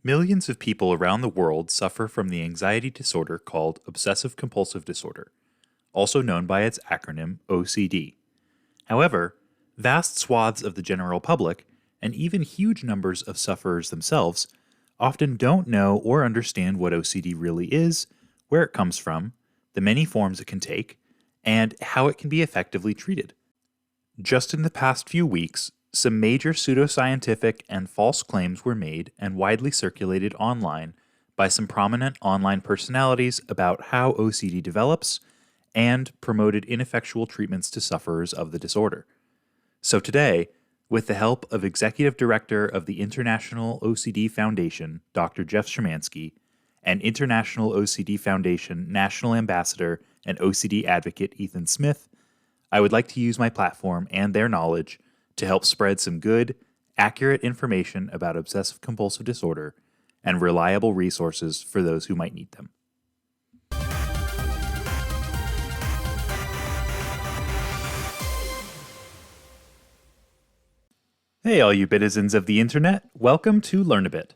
Millions of people around the world suffer from the anxiety disorder called Obsessive Compulsive Disorder, also known by its acronym OCD. However, vast swaths of the general public, and even huge numbers of sufferers themselves, often don't know or understand what OCD really is, where it comes from, the many forms it can take, and how it can be effectively treated. Just in the past few weeks, some major pseudoscientific and false claims were made and widely circulated online by some prominent online personalities about how OCD develops and promoted ineffectual treatments to sufferers of the disorder. So today, with the help of Executive Director of the International OCD Foundation, Dr. Jeff Szymanski, and International OCD Foundation National Ambassador and OCD Advocate Ethan Smith, I would like to use my platform and their knowledge to help spread some good, accurate information about obsessive compulsive disorder and reliable resources for those who might need them. Hey all you bitizens of the internet, welcome to Learnabit.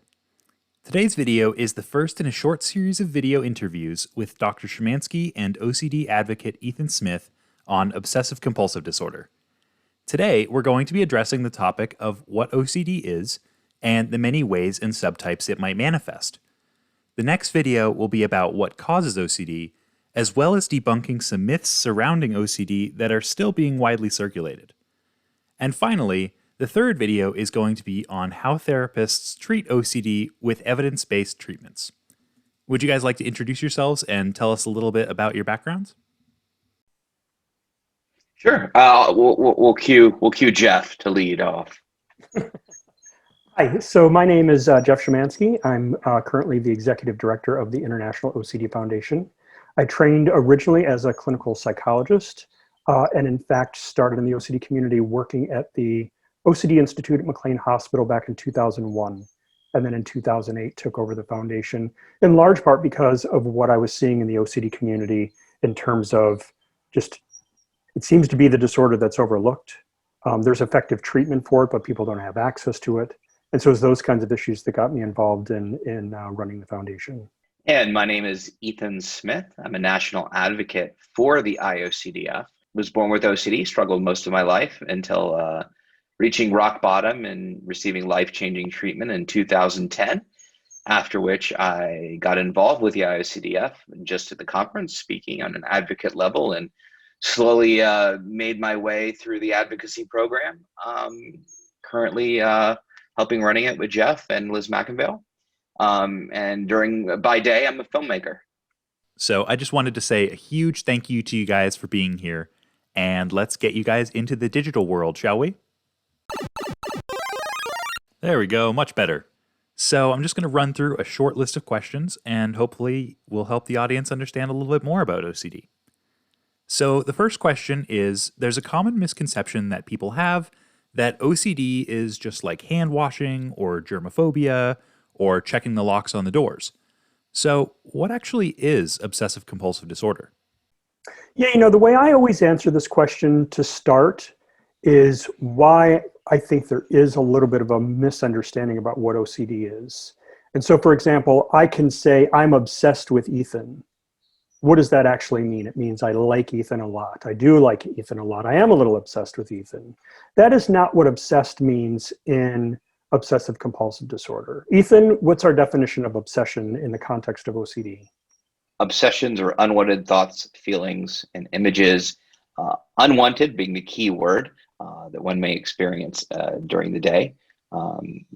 Today's video is the first in a short series of video interviews with Dr. Szymanski and OCD advocate Ethan Smith on obsessive compulsive disorder. Today, we're going to be addressing the topic of what OCD is and the many ways and subtypes it might manifest. The next video will be about what causes OCD, as well as debunking some myths surrounding OCD that are still being widely circulated. And finally, the third video is going to be on how therapists treat OCD with evidence-based treatments. Would you guys like to introduce yourselves and tell us a little bit about your backgrounds? Sure. We'll cue Jeff to lead off. Hi, so my name is Jeff Szymanski. I'm currently the Executive Director of the International OCD Foundation. I trained originally as a clinical psychologist and in fact started in the OCD community working at the OCD Institute at McLean Hospital back in 2001. And then in 2008 took over the foundation, in large part because of what I was seeing in the OCD community in terms of just, it seems to be the disorder that's overlooked. There's effective treatment for it, but people don't have access to it. And so it's those kinds of issues that got me involved in running the foundation. And my name is Ethan Smith. I'm a national advocate for the IOCDF. Was born with OCD, struggled most of my life until reaching rock bottom and receiving life-changing treatment in 2010, after which I got involved with the IOCDF just at the conference, speaking on an advocate level, and slowly made my way through the advocacy program. Currently helping running it with Jeff and Liz McInvale. And by day, I'm a filmmaker. So I just wanted to say a huge thank you to you guys for being here, and let's get you guys into the digital world, shall we? There we go, much better. So I'm just going to run through a short list of questions, and hopefully we'll help the audience understand a little bit more about OCD. So the first question is, there's a common misconception that people have that OCD is just like hand washing or germophobia or checking the locks on the doors. So what actually is obsessive compulsive disorder? Yeah, the way I always answer this question to start is why I think there is a little bit of a misunderstanding about what OCD is. And so, for example, I can say I'm obsessed with Ethan. What does that actually mean? It means I like Ethan a lot. I do like Ethan a lot. I am a little obsessed with Ethan. That is not what obsessed means in obsessive compulsive disorder. Ethan, what's our definition of obsession in the context of OCD? Obsessions are unwanted thoughts, feelings, and images. Unwanted being the key word that one may experience during the day.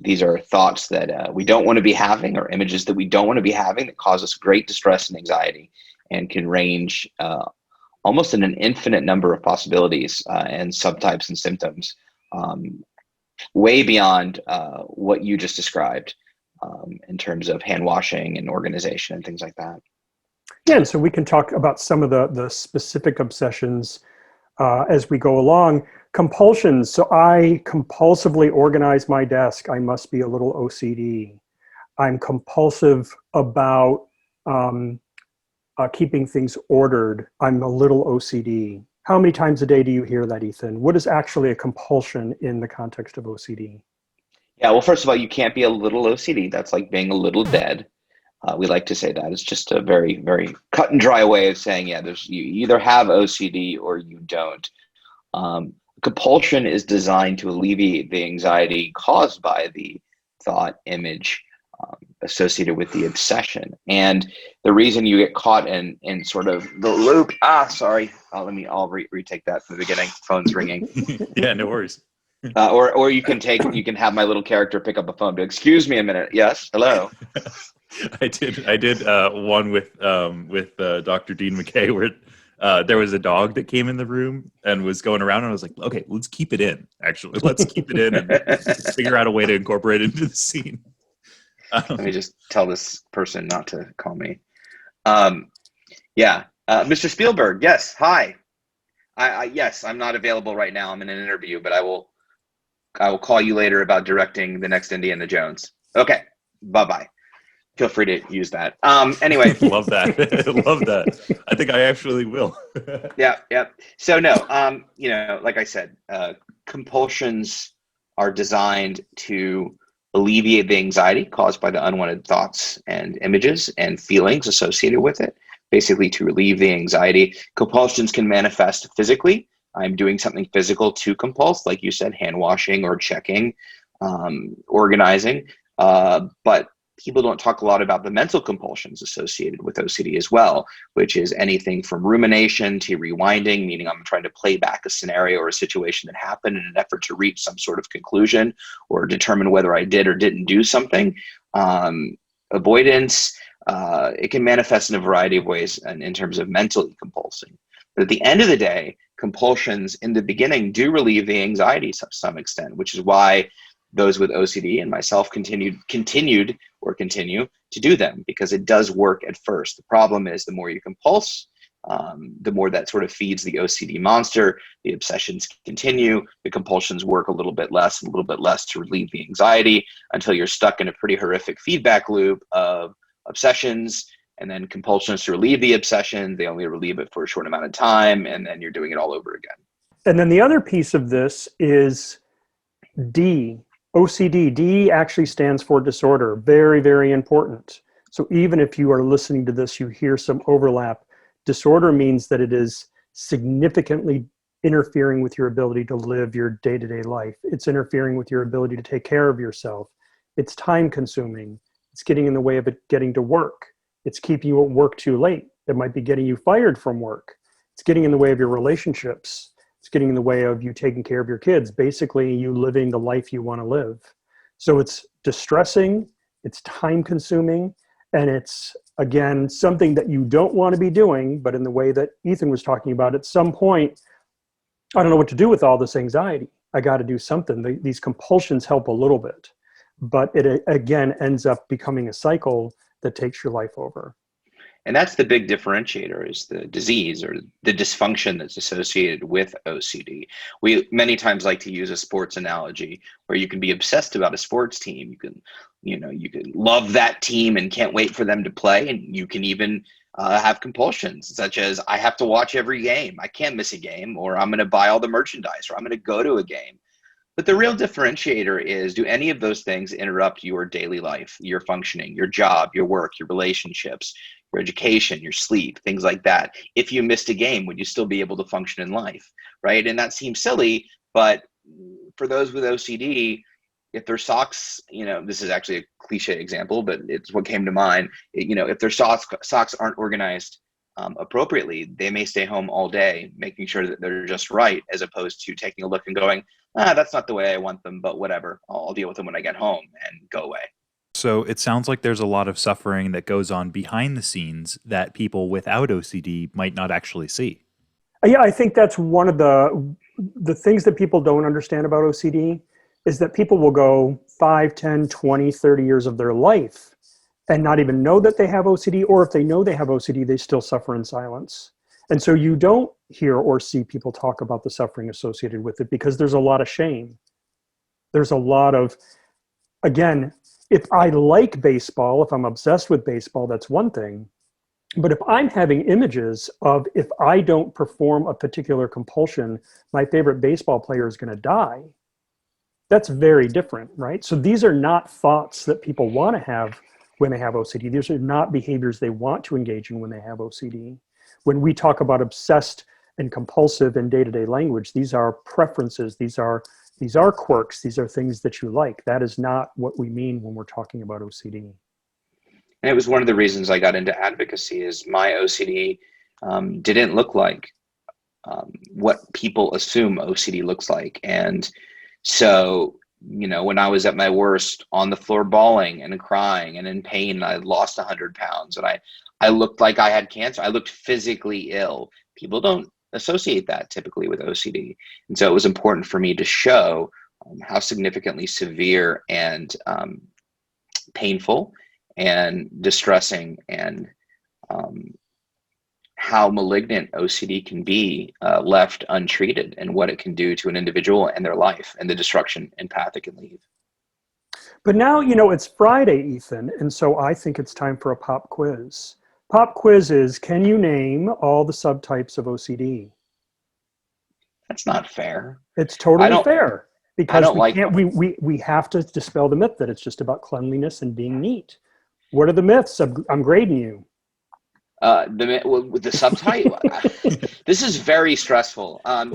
These are thoughts that we don't want to be having, or images that we don't want to be having, that cause us great distress and anxiety, and can range almost in an infinite number of possibilities and subtypes and symptoms, way beyond what you just described in terms of hand washing and organization and things like that. Yeah, and so we can talk about some of the specific obsessions as we go along. Compulsions, so I compulsively organize my desk. I must be a little OCD. I'm compulsive about keeping things ordered. I'm a little OCD. How many times a day do you hear that, Ethan? What is actually a compulsion in the context of OCD? Yeah, well, first of all, you can't be a little OCD. That's like being a little dead. We like to say that. It's just a very, very cut and dry way of saying, yeah, you either have OCD or you don't. Compulsion is designed to alleviate the anxiety caused by the thought image associated with the obsession. And the reason you get caught in sort of the loop, sorry, I'll retake that from the beginning. Phone's ringing. Yeah, no worries. Or you can have my little character pick up a phone. Excuse me a minute. Yes, hello. I did one with Dr. Dean McKay where there was a dog that came in the room and was going around, and I was like, okay, let's keep it in. Actually, let's keep it in and figure out a way to incorporate it into the scene. Let me just tell this person not to call me. Yeah, Mr. Spielberg. Yes, hi. Yes, I'm not available right now. I'm in an interview, but I will call you later about directing the next Indiana Jones. Okay, bye-bye. Feel free to use that. Anyway. Love that. Love that. I think I actually will. Yeah. So no, like I said, compulsions are designed to alleviate the anxiety caused by the unwanted thoughts and images and feelings associated with it, basically to relieve the anxiety. Compulsions can manifest physically. I'm doing something physical to compulse, like you said, hand washing or checking, organizing. But people don't talk a lot about the mental compulsions associated with OCD as well, which is anything from rumination to rewinding, meaning I'm trying to play back a scenario or a situation that happened in an effort to reach some sort of conclusion or determine whether I did or didn't do something. Avoidance, it can manifest in a variety of ways in terms of mentally compulsing. But at the end of the day, compulsions in the beginning do relieve the anxiety to some extent, which is why those with OCD and myself continue to do them, because it does work at first. The problem is the more you compulse, the more that sort of feeds the OCD monster. The obsessions continue, the compulsions work a little bit less to relieve the anxiety until you're stuck in a pretty horrific feedback loop of obsessions and then compulsions to relieve the obsession. They only relieve it for a short amount of time, and then you're doing it all over again. And then the other piece of this is D. OCD. D actually stands for disorder. Very, very important. So even if you are listening to this, you hear some overlap. Disorder means that it is significantly interfering with your ability to live your day-to-day life. It's interfering with your ability to take care of yourself. It's time consuming. It's getting in the way of it getting to work. It's keeping you at work too late. It might be getting you fired from work. It's getting in the way of your relationships. It's getting in the way of you taking care of your kids, basically you living the life you want to live. So it's distressing, it's time consuming, and it's, again, something that you don't want to be doing, but in the way that Ethan was talking about, at some point, I don't know what to do with all this anxiety. I got to do something. These compulsions help a little bit, but it, again, ends up becoming a cycle that takes your life over. And that's the big differentiator, is the disease or the dysfunction that's associated with OCD. We many times like to use a sports analogy where you can be obsessed about a sports team. You can love that team and can't wait for them to play. And you can even have compulsions, such as I have to watch every game. I can't miss a game, or I'm going to buy all the merchandise, or I'm going to go to a game. But the real differentiator is, do any of those things interrupt your daily life, your functioning, your job, your work, your relationships, your education, your sleep, things like that? If you missed a game, would you still be able to function in life, right? And that seems silly, but for those with OCD, if their socks, this is actually a cliche example, but it's what came to mind. If their socks aren't organized appropriately, they may stay home all day, making sure that they're just right, as opposed to taking a look and going, that's not the way I want them, but whatever, I'll deal with them when I get home, and go away. So it sounds like there's a lot of suffering that goes on behind the scenes that people without OCD might not actually see. Yeah, I think that's one of the things that people don't understand about OCD is that people will go 5, 10, 20, 30 years of their life and not even know that they have OCD, or if they know they have OCD, they still suffer in silence. And so you don't hear or see people talk about the suffering associated with it because there's a lot of shame. There's a lot of, again, if I like baseball, if I'm obsessed with baseball, that's one thing. But if I'm having images of, if I don't perform a particular compulsion, my favorite baseball player is going to die, That's very different, right? So these are not thoughts that people want to have when they have OCD. These are not behaviors they want to engage in when they have OCD. When we talk about obsessed and compulsive in day-to-day language, these are preferences, these are quirks, these are things that you like. That is not what we mean when we're talking about OCD. And it was one of the reasons I got into advocacy is my OCD didn't look like what people assume OCD looks like. And so, when I was at my worst, on the floor bawling and crying and in pain, I lost 100 pounds and I looked like I had cancer. I looked physically ill. People don't associate that typically with OCD. And so it was important for me to show how significantly severe and painful and distressing and how malignant OCD can be left untreated, and what it can do to an individual and their life, and the destruction and path it can leave. But now, it's Friday, Ethan, and so I think it's time for a pop quiz. Pop quiz is, can you name all the subtypes of OCD? That's not fair. It's totally fair, because we have to dispel the myth that it's just about cleanliness and being neat. What are the myths? I'm grading you. With the subtype, this is very stressful. I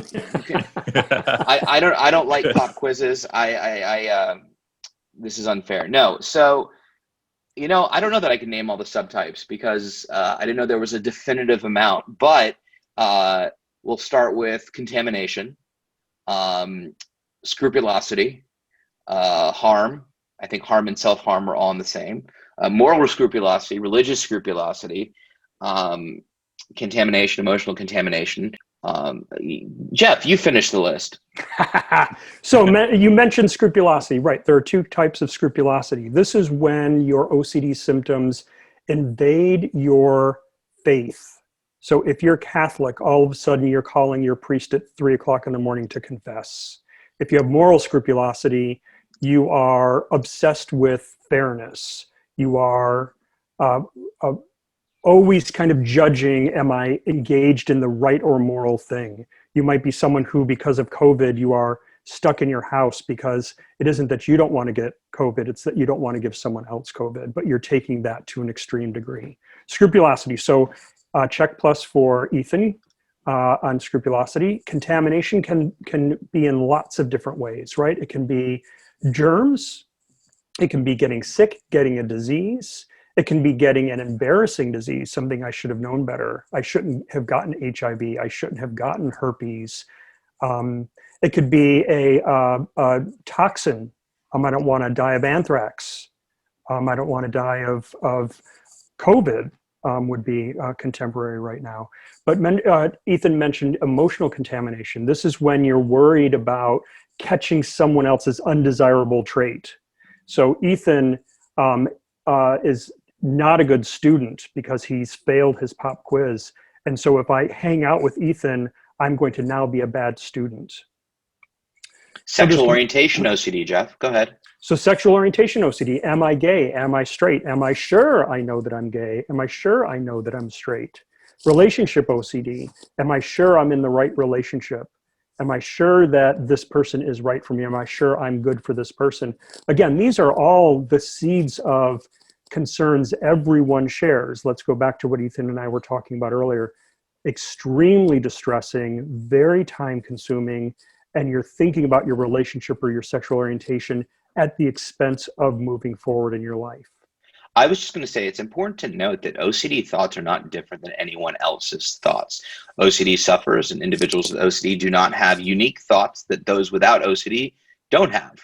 don't like pop quizzes. This is unfair. No, so I don't know that I can name all the subtypes, because I didn't know there was a definitive amount. But we'll start with contamination, scrupulosity, harm. I think harm and self-harm are all in the same. Moral scrupulosity, religious scrupulosity, contamination, emotional contamination. Jeff, you finished the list. So you mentioned scrupulosity, right? There are two types of scrupulosity. This is when your OCD symptoms invade your faith. So if you're Catholic, all of a sudden you're calling your priest at 3 o'clock in the morning to confess. If you have moral scrupulosity, you are obsessed with fairness. You are always kind of judging, am I engaged in the right or moral thing? You might be someone who, because of COVID, you are stuck in your house because it isn't that you don't want to get COVID, it's that you don't want to give someone else COVID, but you're taking that to an extreme degree. Scrupulosity, so check plus for Ethan on scrupulosity. Contamination can be in lots of different ways, right? It can be germs, it can be getting sick, getting a disease, it can be getting an embarrassing disease, something I should have known better. I shouldn't have gotten HIV. I shouldn't have gotten herpes. It could be a toxin. I don't want to die of anthrax. I don't want to die of COVID, would be contemporary right now. But Ethan mentioned emotional contamination. This is when you're worried about catching someone else's undesirable trait. So Ethan is not a good student because he's failed his pop quiz. And so if I hang out with Ethan, I'm going to now be a bad student. Sexual orientation OCD, Jeff, go ahead. So sexual orientation OCD, am I gay? Am I straight? Am I sure I know that I'm gay? Am I sure I know that I'm straight? Relationship OCD, am I sure I'm in the right relationship? Am I sure that this person is right for me? Am I sure I'm good for this person? Again, these are all the seeds of concerns everyone shares. Let's go back to what Ethan and I were talking about earlier. Extremely distressing, very time consuming, and you're thinking about your relationship or your sexual orientation at the expense of moving forward in your life. I was just going to say, it's important to note that OCD thoughts are not different than anyone else's thoughts. OCD sufferers and individuals with OCD do not have unique thoughts that those without OCD don't have.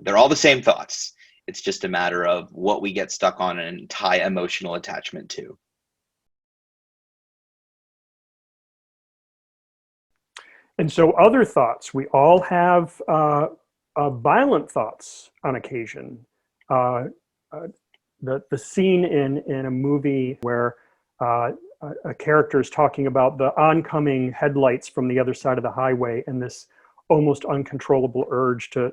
They're all the same thoughts. It's just a matter of what we get stuck on and tie emotional attachment to. And so other thoughts, we all have violent thoughts on occasion. The scene in a movie where a character is talking about the oncoming headlights from the other side of the highway and this almost uncontrollable urge to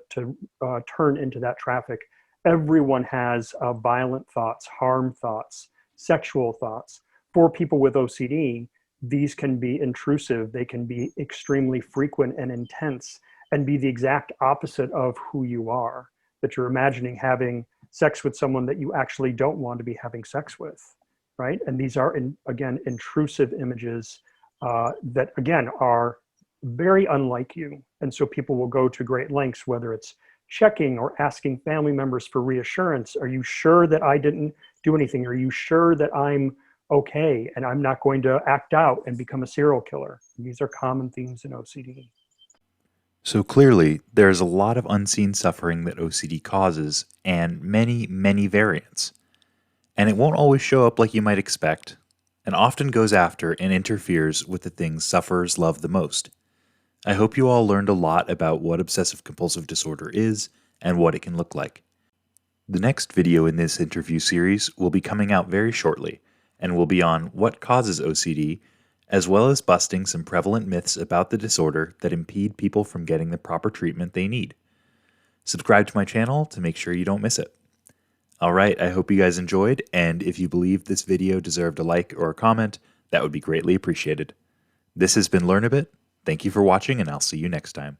turn into that traffic. Everyone has violent thoughts, harm thoughts, sexual thoughts. For people with OCD, these can be intrusive. They can be extremely frequent and intense. and be the exact opposite of who you are, that you're imagining having sex with someone that you actually don't want to be having sex with, right? And these are, again, intrusive images that, again, are very unlike you. And so people will go to great lengths, whether it's checking or asking family members for reassurance. Are you sure that I didn't do anything? Are you sure that I'm okay and I'm not going to act out and become a serial killer? These are common themes in OCD. So clearly, there's a lot of unseen suffering that OCD causes, and many, many variants. And it won't always show up like you might expect, and often goes after and interferes with the things sufferers love the most. I hope you all learned a lot about what obsessive compulsive disorder is and what it can look like. The next video in this interview series will be coming out very shortly, and will be on what causes OCD, as well as busting some prevalent myths about the disorder that impede people from getting the proper treatment they need. Subscribe to my channel to make sure you don't miss it. Alright, I hope you guys enjoyed, and if you believe this video deserved a like or a comment, that would be greatly appreciated. This has been Learnabit. Thank you for watching, and I'll see you next time.